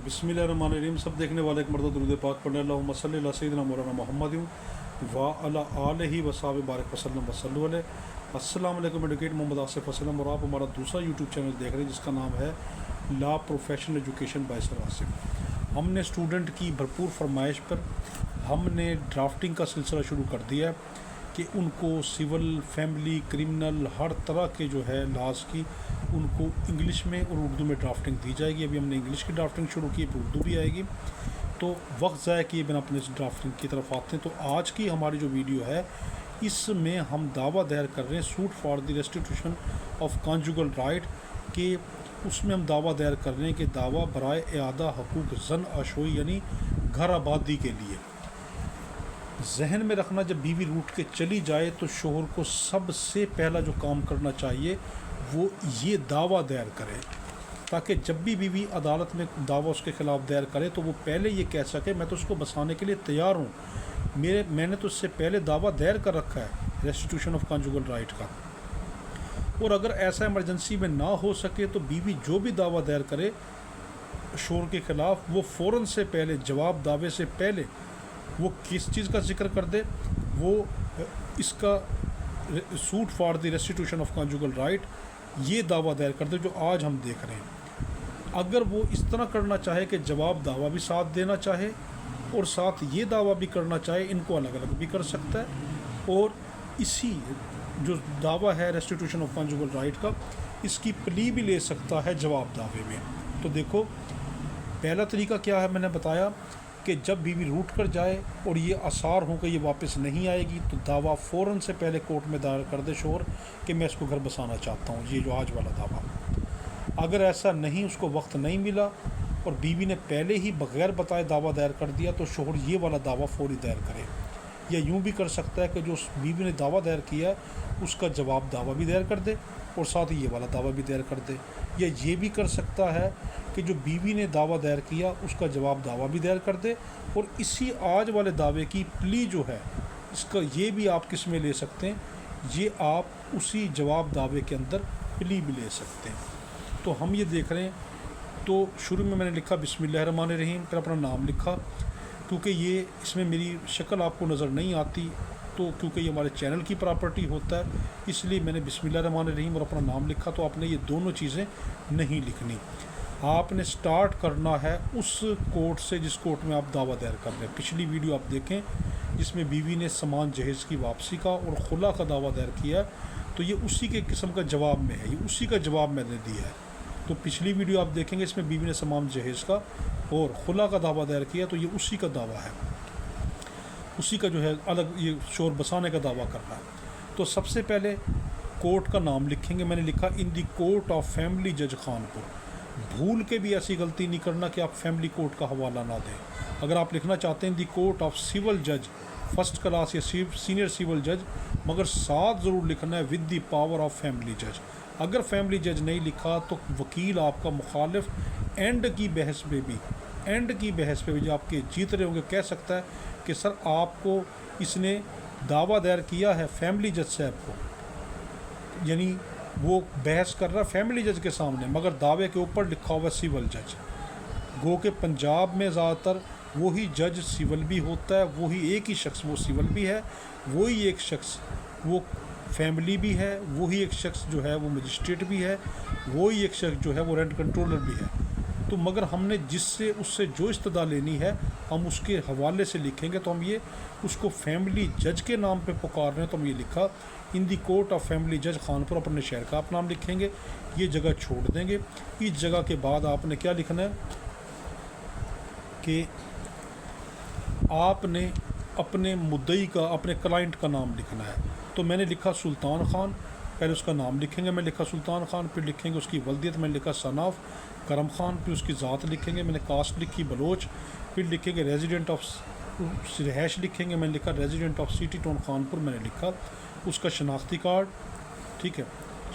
बिस्मिल्लाहिर्रहमानिर्रहीम। सब देखने वाले एक मर्द दुरूद पाक पढ़ने अल्लाहुम्मा सल्ली अला सय्यिदिना मौलाना मुहम्मद व अला आलिहि व सहाबिहि बारिक वसल्लम वसल्लु अलैहि। अस्सलाम वालेकुम। एडवोकेट मोहम्मद आसिफ असलम और आप हमारा दूसरा यूट्यूब चैनल देख रहे हैं जिसका नाम है law professional education by sir Asif. हमने स्टूडेंट की भरपूर फरमाइश पर हमने ड्राफ्टिंग का सिलसिला शुरू कर दिया है कि उनको सिविल, फैमिली, क्रिमिनल, हर तरह के जो है लॉज की उनको इंग्लिश में और उर्दू में ड्राफ्टिंग दी जाएगी। अभी हमने इंग्लिश की ड्राफ्टिंग शुरू की, उर्दू भी आएगी। तो वक्त ज़ाया किए बिना अपने इस ड्राफ्टिंग की तरफ आते हैं। तो आज की हमारी जो वीडियो है इसमें हम दावा दायर कर रहे हैं suit for the restitution of conjugal right के। उसमें हम दावा दायर कर रहे हैं कि दावा बराए इआदा हकूक़ ज़न आशोई यानी घर आबादी के लिए। जहन में रखना, जब बीवी रूठ के चली जाए तो शोहर को सबसे पहला जो काम करना चाहिए वो ये दावा दायर करे, ताकि जब भी बीवी अदालत में दावा उसके ख़िलाफ़ दायर करे तो वो पहले ये कह सके मैं तो उसको बसाने के लिए तैयार हूँ, मैंने तो उससे पहले दावा दायर कर रखा है रेस्टिट्यूशन ऑफ कॉन्जुगल राइट का। और अगर ऐसा इमरजेंसी में ना हो सके तो बीवी जो भी दावा दायर करे शोहर के ख़िलाफ़ वो फ़ौरन से पहले, जवाब दावे से पहले वो किस चीज़ का जिक्र कर दे, वो इसका suit for the restitution of conjugal right ये दावा दायर कर दे जो आज हम देख रहे हैं। अगर वो इस तरह करना चाहे कि जवाब दावा भी साथ देना चाहे और साथ ये दावा भी करना चाहे, इनको अलग अलग भी कर सकता है। और इसी जो दावा है रेस्टिट्यूशन ऑफ कॉन्जुगल राइट का, इसकी प्ली भी ले सकता है जवाब दावे में। तो देखो पहला तरीका क्या है, मैंने बताया कि जब बीवी रूठ कर जाए और ये आसार हो कि ये वापस नहीं आएगी तो दावा फ़ौरन से पहले कोर्ट में दायर कर दे शोहर कि मैं इसको घर बसाना चाहता हूँ, ये जो आज वाला दावा। अगर ऐसा नहीं, उसको वक्त नहीं मिला और बीवी ने पहले ही बग़ैर बताए दावा दायर कर दिया तो शोहर ये वाला दावा फ़ौरी दायर करे। या यूँ भी कर सकता है कि जो बीवी ने दावा दायर किया है उसका जवाब दावा भी दायर कर दे और साथ ही ये वाला दावा भी दायर कर दे। या ये भी कर सकता है कि जो बीवी ने दावा दायर किया उसका जवाब दावा भी दायर कर दे और इसी आज वाले दावे की प्ली जो है इसका ये भी आप किस में ले सकते हैं, ये आप उसी जवाब दावे के अंदर प्ली भी ले सकते हैं। तो हम ये देख रहे हैं, तो शुरू में मैंने लिखा बिस्मिल्लाहिर्रहमानिर्रहीम, फिर अपना नाम लिखा। क्योंकि ये इसमें मेरी शक्ल आपको नज़र नहीं आती तो क्योंकि ये हमारे चैनल की प्रॉपर्टी होता है इसलिए मैंने बिस्मिल्लाहिर्रहमानिर्रहीम और अपना नाम लिखा। तो आपने ये दोनों चीज़ें नहीं लिखनी, आपने स्टार्ट करना है उस कोर्ट से जिस कोर्ट में आप दावा दायर कर रहे हैं। पिछली वीडियो आप देखें जिसमें बीवी ने सामान जहेज़ की वापसी का और खुला का दावा दायर किया है, तो ये उसी के किस्म का जवाब में है, ये उसी का जवाब मैंने दिया है। तो पिछली वीडियो आप देखेंगे इसमें बीवी ने सामान जहेज़ का और खुला का दावा दायर किया, तो ये उसी का दावा है, उसी का जो है अलग ये शोर बसाने का दावा कर रहा है। तो सबसे पहले कोर्ट का नाम लिखेंगे। मैंने लिखा इन दी कोर्ट ऑफ फैमिली जज खानपुर। भूल के भी ऐसी गलती नहीं करना कि आप फैमिली कोर्ट का हवाला ना दें। अगर आप लिखना चाहते हैं दी कोर्ट ऑफ सिविल जज फर्स्ट क्लास या सीनियर सिविल जज, मगर साथ ज़रूर लिखना है with the power of family जज। अगर फैमिली जज नहीं लिखा तो वकील आपका मुखालिफ एंड की बहस पे भी जो आपके जीत रहे होंगे कह सकता है कि सर आपको इसने दावा दायर किया है फैमिली जज साहब को, यानी वो बहस कर रहा है फैमिली जज के सामने मगर दावे के ऊपर लिखा हुआ सिविल जज। गो के पंजाब में ज़्यादातर वही जज सिविल भी होता है, वही एक ही शख्स वो सिविल भी है, वही एक शख्स वो फैमिली भी है, वही एक शख्स जो है वो मजिस्ट्रेट भी है, वही एक शख्स जो है वो रेंट कंट्रोलर भी है। तो मगर हमने जिससे उससे जो इस्तदा लेनी है हम उसके हवाले से लिखेंगे। तो हम ये उसको फैमिली जज के नाम पे पुकार रहे हैं, तो हम ये लिखा इन दी कोर्ट ऑफ फैमिली जज खानपुर, अपने शहर का आप नाम लिखेंगे, ये जगह छोड़ देंगे। इस जगह के बाद आपने क्या लिखना है कि आपने अपने मुद्दई का, अपने क्लाइंट का नाम लिखना है। तो मैंने लिखा सुल्तान खान, पहले उसका नाम लिखेंगे, मैं लिखा सुल्तान खान, फिर लिखेंगे उसकी वल्दियत, मैंने लिखा सन ऑफ करम खान, फिर उसकी ज़ात लिखेंगे, मैंने कास्ट लिखी बलोच, फिर लिखेंगे रेजिडेंट ऑफ रिहाइश लिखेंगे, मैंने लिखा resident of city town Khanpur, मैंने लिखा उसका शनाख्ती कार्ड, ठीक है,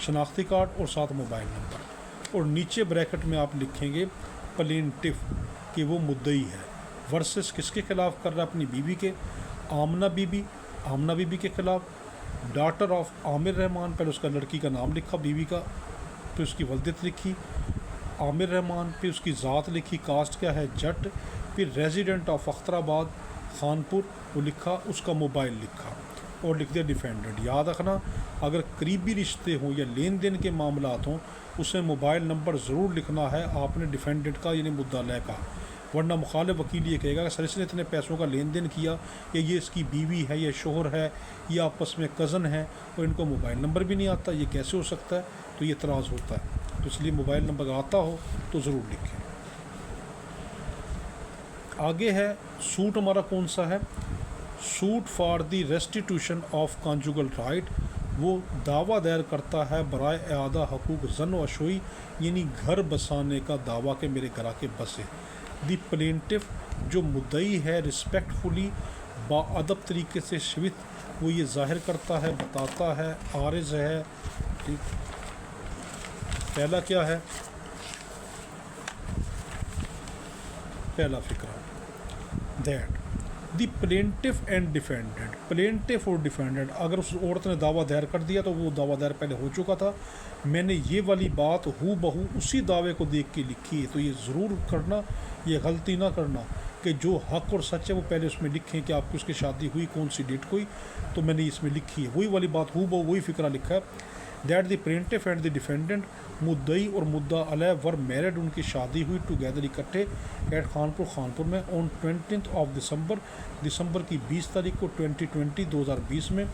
शनाख्ती कार्ड और साथ मोबाइल नंबर। और नीचे ब्रैकेट में आप लिखेंगे प्लेंटिफ कि वो मुद्दई है, वर्सेस किसके ख़िलाफ़ कर रहा है, अपनी बीवी के, आमना बीबी के ख़िलाफ़, डॉटर ऑफ आमिर रहमान, पहले उसका लड़की का नाम लिखा बीवी का, फिर उसकी वल्दियत लिखी, عامر رحمان، پھر اس کی ذات لکھی، کاسٹ کیا ہے جٹ، پھر ریزیڈنٹ آف اختر آباد خانپور وہ لکھا، اس کا موبائل لکھا اور لکھ دیا ڈیفینڈنٹ۔ یاد رکھنا اگر قریبی رشتے ہوں یا لین دین کے معاملات ہوں اس میں موبائل نمبر ضرور لکھنا ہے آپ نے ڈیفینڈنٹ کا یعنی مدعا علیہ کا، ورنہ مخالف وکیل یہ کہے گا کہ سر اس نے اتنے پیسوں کا لین دین کیا، یا یہ اس کی بیوی ہے یا شوہر ہے یا آپس میں کزن ہے اور ان کو موبائل نمبر بھی نہیں آتا، یہ کیسے ہو سکتا ہے؟ تو یہ اعتراض ہوتا ہے، تو اس لیے موبائل نمبر آتا ہو تو ضرور لکھیں۔ آگے ہے سوٹ ہمارا کون سا ہے؟ Suit for the restitution of conjugal right, وہ دعویٰ دائر کرتا ہے برائے اعادہ حقوق زن و اشوئی یعنی گھر بسانے کا دعویٰ کہ میرے گھر کے بسے۔ دی پلینٹف جو مدعی ہے رسپیکٹفلی باادب طریقے سے شوت وہ یہ ظاہر کرتا ہے بتاتا ہے عارض ہے، ٹھیک۔ پہلا کیا ہے؟ پہلا فقرہ that the plaintiff and defendant, plaintiff اور ڈیفینڈنٹ، اگر اس عورت نے دعویٰ دائر کر دیا تو وہ دعویٰ دائر پہلے ہو چکا تھا، میں نے یہ والی بات ہو بہو اسی دعوے کو دیکھ کے لکھی ہے، تو یہ ضرور کرنا، یہ غلطی نہ کرنا کہ جو حق اور سچ ہے وہ پہلے اس میں لکھیں کہ آپ کی اس کی شادی ہوئی کون سی ڈیٹ کوئی، تو میں نے اس میں لکھی ہے وہی والی بات، ہو بہو وہی فقرہ لکھا ہے۔ That the plaintiff and the defendant مدعی اور مدعا علیہ ور میرڈ، ان کی شادی ہوئی ٹوگیدر اکٹھے ایٹ خانپور میں آن 20 آف دسمبر کی 20 تاریخ کو 2020 میں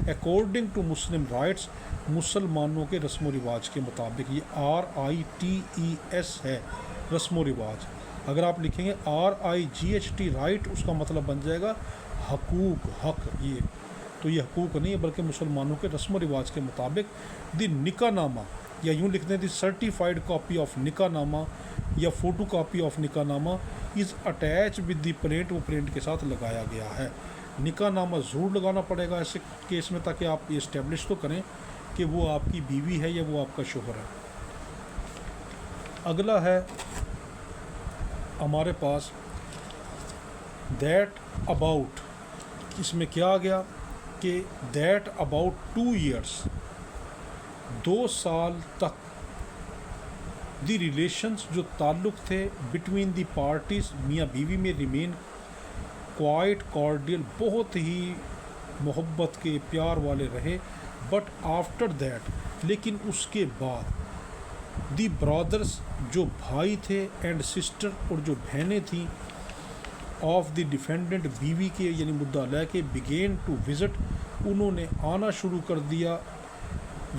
اکارڈنگ ٹو مسلم رائٹس، مسلمانوں کے رسم و رواج کے مطابق۔ یہ RITES ہے رسم و رواج، اگر آپ لکھیں گے RIGHT رائٹ اس کا مطلب بن جائے گا حقوق، حق، یہ تو یہ حقوق نہیں ہے بلکہ مسلمانوں کے رسم و رواج کے مطابق۔ دی نکاح نامہ یا یوں لکھ دیں دی سرٹیفائڈ کاپی آف نکاح نامہ یا فوٹو کاپی آف نکاح نامہ is attach with the print, وہ پرنٹ کے ساتھ لگایا گیا ہے۔ نکاح نامہ ضرور لگانا پڑے گا ایسے کیس میں تاکہ آپ یہ اسٹیبلش تو کریں کہ وہ آپ کی بیوی ہے یا وہ آپ کا شوہر ہے۔ اگلا ہے ہمارے پاس دیٹ اباؤٹ، اس میں کیا آ گیا کہ دیٹ اباؤٹ 2 years 2 سال تک دی ریلیشنز جو تعلق تھے بٹوین دی پارٹیز میاں بیوی میں ریمین کوائٹ کارڈیل، بہت ہی محبت کے پیار والے رہے، بٹ آفٹر دیٹ لیکن اس کے بعد دی برادرز جو بھائی تھے اینڈ سسٹر اور جو بہنیں تھیں آف دی ڈیفینڈنٹ بیوی کے یعنی مدعا علیہ کے بگین ٹو وزٹ، انہوں نے آنا شروع کر دیا،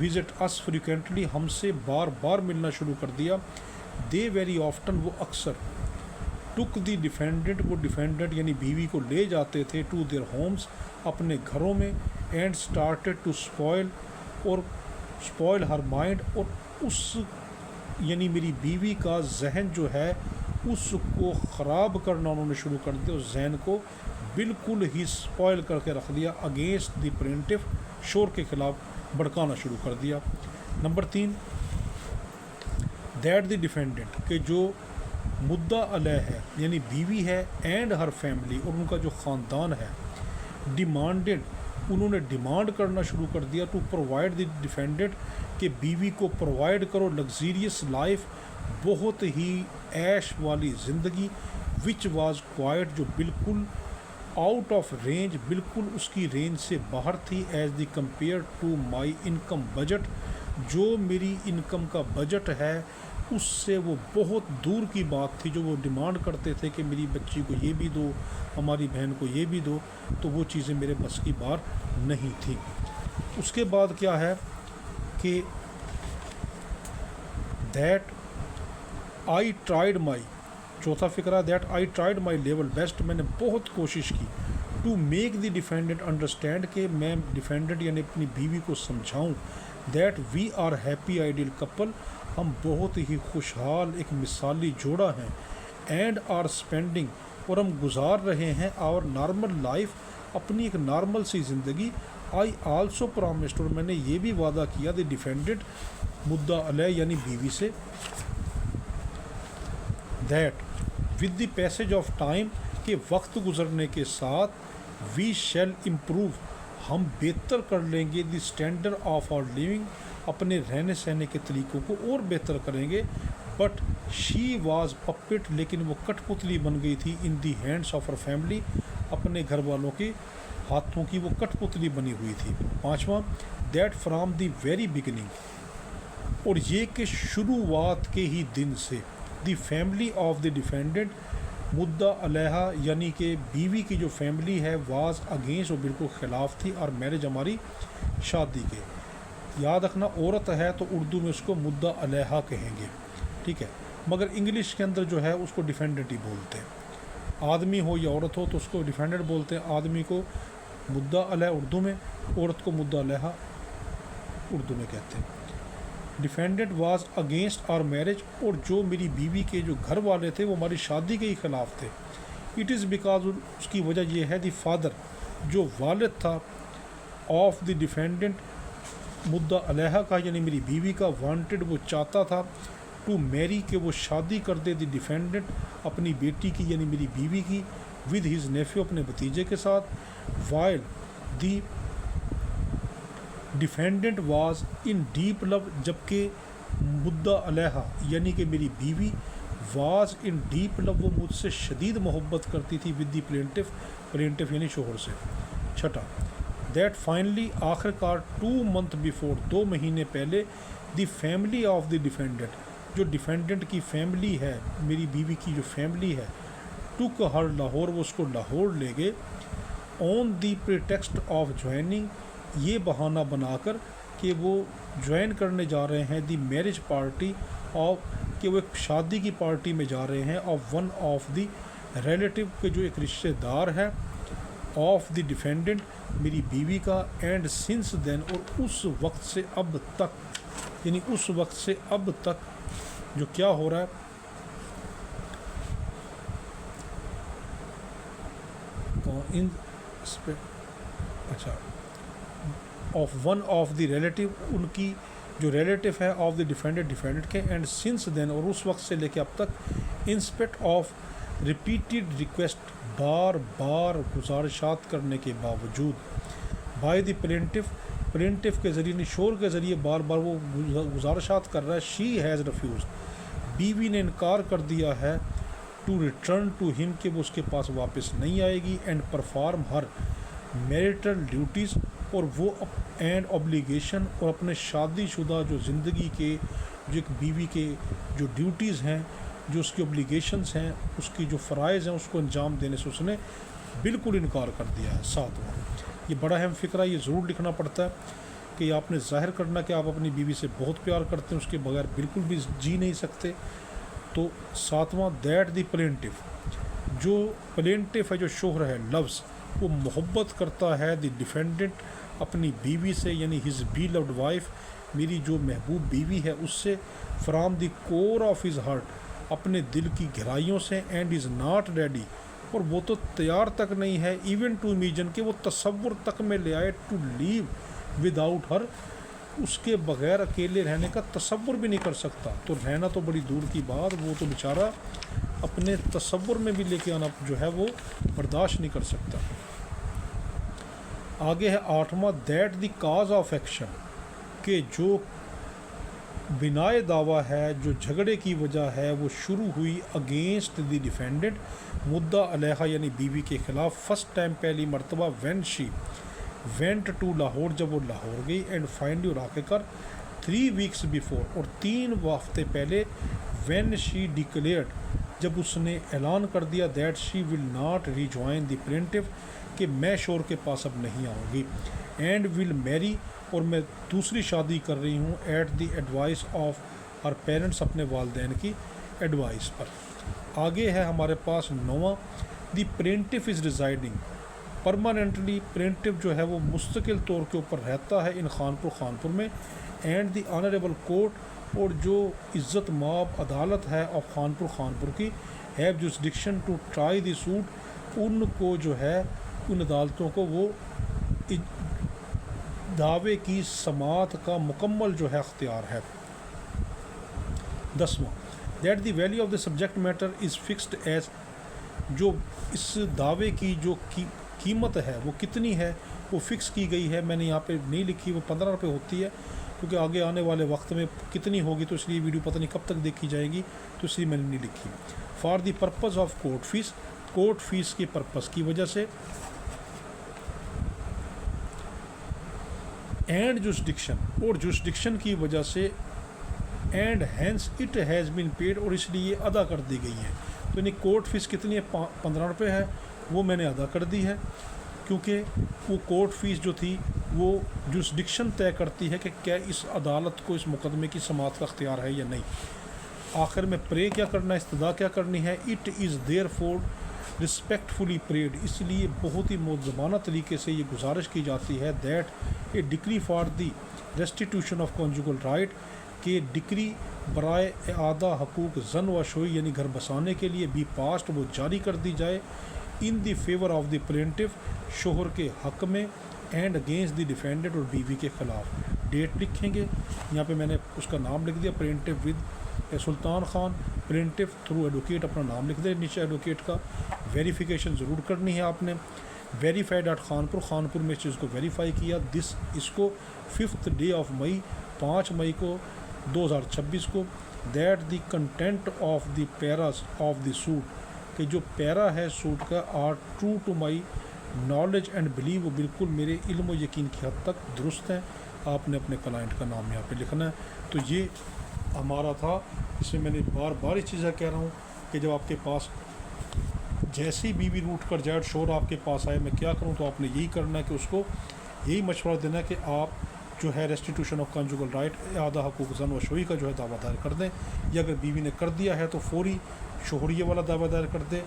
وزٹ اس فریکوینٹلی ہم سے بار بار ملنا شروع کر دیا، دے ویری آفٹن وہ اکثر ٹک دی ڈیفینڈنٹ وہ ڈیفینڈنٹ یعنی بیوی کو لے جاتے تھے ٹو دیئر ہومز اپنے گھروں میں، and started to spoil her mind, اور اس یعنی میری بیوی کا ذہن جو ہے اس کو خراب کرنا انہوں نے شروع کر دیا، اس ذہن کو بالکل ہی اسپوائل کر کے رکھ دیا، اگینسٹ دی پرینٹف شور کے خلاف بھڑکانا شروع کر دیا۔ نمبر 3 دیٹ دی ڈیفینڈنٹ کہ جو مدعا علیہ ہے یعنی بیوی ہے اینڈ ہر فیملی اور ان کا جو خاندان ہے، ڈیمانڈڈ انہوں نے ڈیمانڈ کرنا شروع کر دیا ٹو پرووائڈ دی ڈیفینڈنٹ کہ بیوی کو پرووائڈ کرو لگزیریس لائف بہت ہی عیش والی زندگی، وچ واز کوائٹ جو بالکل آؤٹ آف رینج بالکل اس کی رینج سے باہر تھی، as the compare to my income budget جو میری انکم کا بجٹ ہے اس سے وہ بہت دور کی بات تھی، جو وہ ڈیمانڈ کرتے تھے کہ میری بچی کو یہ بھی دو، ہماری بہن کو یہ بھی دو، تو وہ چیزیں میرے بس کی بات نہیں تھی۔ اس کے بعد کیا ہے کہ دیٹ آئی ٹرائیڈ مائی، چوتھا فقرہ that I tried my level best, میں نے بہت کوشش کی to make the defendant understand کہ میں ڈیفینڈنٹ یعنی اپنی بیوی کو سمجھاؤں that we are happy ideal couple, ہم بہت ہی خوشحال ایک مثالی جوڑا ہیں، اینڈ آر اسپینڈنگ اور ہم گزار رہے ہیں آور نارمل لائف اپنی ایک نارمل سی زندگی، آئی آلسو پرامسڈ اور میں نے یہ بھی وعدہ کیا دی ڈیفینڈنٹ مدعا علیہ یعنی بیوی سے that with the passage of time کہ وقت گزرنے کے ساتھ وی شیل امپروو ہم بہتر کر لیں گے the standard of our living اپنے رہنے سہنے کے طریقوں کو اور بہتر کریں گے، बट शी वाज पपेट, लेकिन वो कठपुतली बन गई थी in the hands of her family, अपने घर वालों के हाथों की वो कठपुतली बनी हुई थी। पांचवा, that from the very beginning, और ये कि शुरुआत के ही दिन से, the family of the defendant मुद्दा अलैहा यानी कि बीवी की जो फैमिली है वाज अगेंस्ट, वो बिल्कुल ख़िलाफ़ थी और मैरिज हमारी शादी के। याद रखना औरत है तो उर्दू में उसको मुद्दा अलैहा कहेंगे, ठीक है, मगर इंग्लिश के अंदर जो है उसको डिफेंडेंट ही बोलते हैं। आदमी हो या औरत हो तो उसको डिफेंडेंट बोलते हैं, आदमी को मुद्दा अलैहा उर्दू में, औरत को मुद्दा अलैहा उर्दू में कहते हैं। Defendant was against our marriage, और जो मेरी बीवी के जो घर वाले थे वो हमारी शादी के ही ख़िलाफ़ थे। इट इज़ बिकॉज, उसकी वजह यह है, द फादर जो वालिद था ऑफ द डिफेंडेंट मुद्दा अलैहा का यानी मेरी बीवी का, वांटेड वो चाहता था, टू मैरी के वो शादी कर दे द डिफेंडेंट अपनी बेटी की यानी मेरी बीवी की, विद हिज नेफ्यू अपने भतीजे के साथ, while the defendant was in deep love, जबकि मुद्दा अलैहा यानी कि मेरी बीवी वाज इन डीप लव, वो मुझसे शदीद मोहब्बत करती थी, विद दी प्लेंटिफ, प्लेंटिफ यानी शोहर से। छठा, दैट फाइनली आखिरकार 2 months बिफोर, 2 महीने पहले, the family of the defendant, जो डिफेंडेंट की फैमिली है, मेरी बीवी की जो फैमिली है, टुक हर लाहौर, वो उसको लाहौर ले गए, on the pretext of joining, ये बहाना बनाकर कि वो ज्वाइन करने जा रहे हैं दी मैरिज पार्टी ऑफ, कि वो एक शादी की पार्टी में जा रहे हैं, of one of the relative के जो एक रिश्तेदार है, ऑफ द डिफेंडेंट मेरी बीवी का, एंड सिंस देन, और उस वक्त से अब तक, यानी उस वक्त से अब तक जो क्या हो रहा है, इन अच्छा of one of the relative, उनकी जो रिलेटिव है ऑफ द डिफेंडेंट, डिफेंडेंट के, एंड सिंस देन, और उस वक्त से लेके अब तक, इंस्पेक्ट ऑफ रिपीटेड रिक्वेस्ट, बार बार गुजारिशात करने के बावजूद, बाय द प्लेंटिफ, प्लेंटिफ के ज़रिए नहीं शोर के ज़रिए बार बार वो गुजारिशात कर रहा है, शी हैज़ रिफ्यूज़, बीवी ने इनकार कर दिया है, टू रिटर्न टू हिम, कि वो उसके पास वापस नहीं आएगी, and perform her marital duties, और वो एंड ऑब्लिगेशन, और अपने शादीशुदा जो ज़िंदगी के जो एक बीवी के जो ड्यूटीज़ हैं, जो उसकी ऑब्लिगेशंस हैं, उसकी जो फ़राइज़ हैं, उसको अंजाम देने से उसने बिल्कुल इनकार कर दिया है। सातवां, ये बड़ा अहम फ़िक्रा, ये ज़रूर लिखना पड़ता है कि आपने ज़ाहिर करना कि आप अपनी बीवी से बहुत प्यार करते हैं, उसके बगैर बिल्कुल भी जी नहीं सकते। तो सातवां, दैट द प्लेंटिफ, जो प्लेंटिफ है, जो शोहर है, लव्स, वो मोहब्बत करता है द डिफेंडेंट अपनी बीवी से, यानी हिज बी लव्ड वाइफ, मेरी जो महबूब बीवी है उससे, from the core of his heart, अपने दिल की गहराइयों से, एंड इज़ नॉट रेडी, और वो तो तैयार तक नहीं है, इवन टू इमेजिन, के वो तसव्वुर तक में ले आए, टू लीव विदाउट हर, उसके बगैर अकेले रहने का तसव्वुर भी नहीं कर सकता। तो रहना तो बड़ी दूर की बात, वो तो बेचारा अपने तसव्वुर में भी लेके आना जो है वो बर्दाश्त नहीं कर सकता। आगे है आठवां, that the cause of action, के जो बिनाए दावा है, जो झगड़े की वजह है, वो शुरू हुई अगेंस्ट द डिफेंडेंट, मुद्दा अलैहा यानी बीवी के ख़िलाफ़, फर्स्ट टाइम पहली मरतबा, when she went to Lahore, जब वो लाहौर गई, एंड फाइनली, और आखिरकार 3 weeks बिफोर, और 3 हफ्ते पहले, व्हेन शी डिक्लेयर्ड, जब उसने ऐलान कर दिया, that she will not rejoin the plaintiff, कि मैं शोर के पास अब नहीं आऊँगी, एंड विल मैरी, और मैं दूसरी शादी कर रही हूँ, at the advice of her parents, अपने वालदैन की एडवाइस पर। आगे है हमारे पास 9वां, the plaintiff is residing permanently, plaintiff जो है वो मुस्तकिल तौर के ऊपर रहता है इन खानपुर में, एंड द ऑनरेबल कोर्ट, और जो इज़्ज़त माब अदालत है ऑफ खानपुर की, have jurisdiction to try the suit, उनको जो है उन अदालतों को वो दावे की समात का मुकम्मल जो है अख्तियार है। 10वां, that the value of the subject matter is fixed as, जो इस दावे की जो कीमत है वो कितनी है वो फ़िक्स की गई है, मैंने यहाँ पे नहीं लिखी, वो 15 रुपये होती है, کیونکہ آگے آنے والے وقت میں کتنی ہوگی تو اس لیے ویڈیو پتہ نہیں کب تک دیکھی جائے گی، تو اس لیے میں نے نہیں لکھی. For the purpose of court fee کے پرپز کی وجہ سے، اینڈ جوسڈکشن اور جوسڈکشن کی وجہ سے، and hence it has been paid اور اس لیے یہ ادا کر دی گئی ہے. تو یعنی کورٹ فیس کتنی ہے؟ 15 روپے ہے، وہ میں نے ادا کر دی ہے، کیونکہ وہ کورٹ فیس جو تھی وہ جوسڈکشن طے کرتی ہے کہ کیا اس عدالت کو اس مقدمے کی سماعت کا اختیار ہے یا نہیں. آخر میں پرے کیا کرنا ہے، استدعا کیا کرنی ہے؟ It is there for respectfully parade, اس لیے بہت ہی مؤدبانہ طریقے سے یہ گزارش کی جاتی ہے that a decree for the restitution of conjugal right, کہ ڈکری برائے اعادہ حقوق زن و شوئی یعنی گھر بسانے کے لیے بھی پاسٹ، وہ جاری کر دی جائے، ان دی فیور آف دی پلینٹف، شوہر کے حق میں، اینڈ اگینسٹ دی ڈیفینڈنٹ اور بیوی کے خلاف. ڈیٹ لکھیں گے، یہاں پہ میں نے اس کا نام لکھ دیا plaintiff with Sultan Khan, plaintiff through advocate اپنا نام لکھ دیں نیچے ایڈوکیٹ کا. ویریفیکیشن ضرور کرنی ہے آپ نے. ویریفائڈ ایٹ خانپور میں اس چیز کو ویریفائی کیا. اس کو 5 ڈے آف مئی 5 مئی کو 2026 کو، that the content of the paras of the suit, کہ جو پیرا ہے سوٹ کا، are true to my knowledge and belief, وہ بالکل میرے علم و یقین کی حد تک درست ہیں. آپ نے اپنے کلائنٹ کا نام یہاں پہ لکھنا ہے. تو یہ ہمارا تھا، اس میں نے بار بار اس چیزیں کہہ رہا ہوں کہ جب آپ کے پاس جیسی بیوی روٹ کر جائے، شور آپ کے پاس آئے میں کیا کروں، تو آپ نے یہی کرنا ہے کہ اس کو یہی مشورہ دینا ہے کہ آپ جو ہے ریسٹیٹیوشن آف کنجوگل رائٹ، اعادہ حقوق زن و شوئی کا جو ہے دعویٰ دائر کر دیں، یا اگر بیوی نے کر دیا ہے تو فوری شوہریے والا دعویٰ دائر کر دے،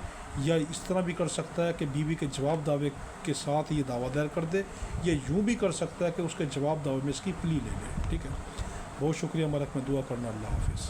یا اس طرح بھی کر سکتا ہے کہ بیوی کے جواب دعوے کے ساتھ یہ دعویٰ دائر کر دے، یا یوں بھی کر سکتا ہے کہ اس کے جواب دعوے میں اس کی پلی لے لے. ٹھیک ہے، بہت شکریہ. ہمارا میں دعا کرنا. اللہ حافظ.